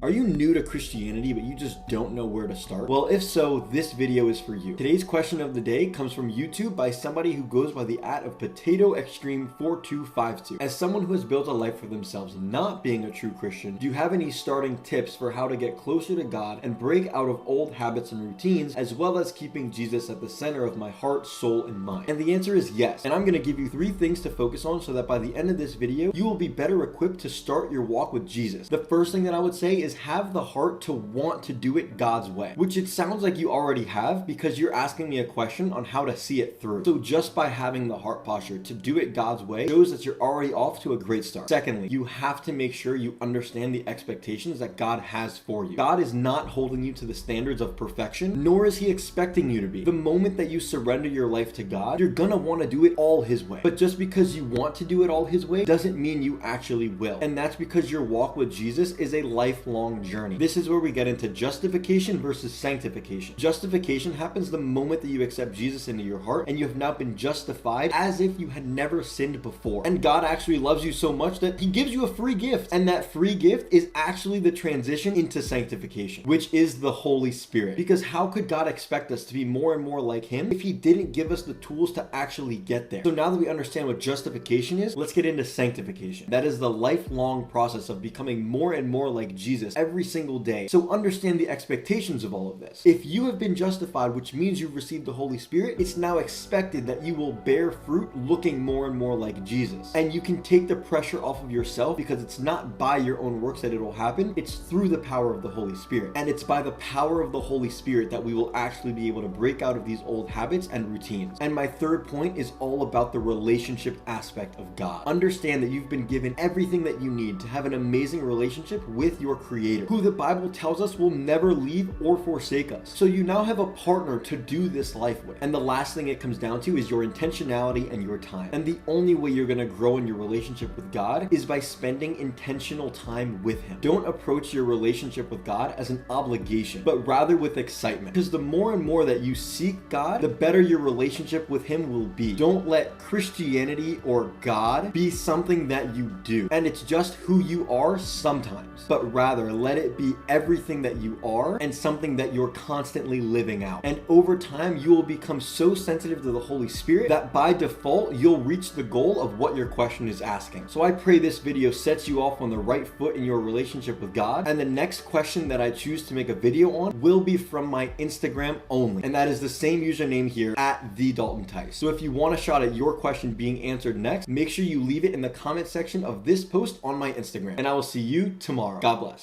Are you new to Christianity, but you just don't know where to start? Well, if so, this video is for you. Today's question of the day comes from YouTube by somebody who goes by the of Potato Extreme 4252. As someone who has built a life for themselves not being a true Christian, do you have any starting tips for how to get closer to God and break out of old habits and routines, as well as keeping Jesus at the center of my heart, soul, and mind? And the answer is yes. And I'm going to give you 3 things to focus on so that by the end of this video, you will be better equipped to start your walk with Jesus. The first thing that I would say is have the heart to want to do it God's way, which it sounds like you already have because you're asking me a question on how to see it through. So just by having the heart posture to do it God's way shows that you're already off to a great start. Secondly, you have to make sure you understand the expectations that God has for you. God is not holding you to the standards of perfection, nor is he expecting you to be. The moment that you surrender your life to God, you're gonna want to do it all his way. But just because you want to do it all his way doesn't mean you actually will. And that's because your walk with Jesus is a lifelong journey. This is where we get into justification versus sanctification. Justification happens the moment that you accept Jesus into your heart and you have now been justified as if you had never sinned before. And God actually loves you so much that he gives you a free gift. And that free gift is actually the transition into sanctification, which is the Holy Spirit. Because how could God expect us to be more and more like him if he didn't give us the tools to actually get there? So now that we understand what justification is, let's get into sanctification. That is the lifelong process of becoming more and more like Jesus every single day. So understand the expectations of all of this. If you have been justified, which means you've received the Holy Spirit, it's now expected that you will bear fruit looking more and more like Jesus. And you can take the pressure off of yourself because it's not by your own works that it will happen. It's through the power of the Holy Spirit. And it's by the power of the Holy Spirit that we will actually be able to break out of these old habits and routines. And my third point is all about the relationship aspect of God. Understand that you've been given everything that you need to have an amazing relationship with your Creator, who the Bible tells us will never leave or forsake us. So you now have a partner to do this life with. And the last thing it comes down to is your intentionality and your time. And the only way you're going to grow in your relationship with God is by spending intentional time with him. Don't approach your relationship with God as an obligation, but rather with excitement. Because the more and more that you seek God, the better your relationship with him will be. Don't let Christianity or God be something that you do, and it's just who you are sometimes, but rather let it be everything that you are and something that you're constantly living out. And over time, you will become so sensitive to the Holy Spirit that by default, you'll reach the goal of what your question is asking. So I pray this video sets you off on the right foot in your relationship with God. And the next question that I choose to make a video on will be from my Instagram only. And that is the same username here at @TheDaltonTice. So if you want a shot at your question being answered next, make sure you leave it in the comment section of this post on my Instagram. And I will see you tomorrow. God bless.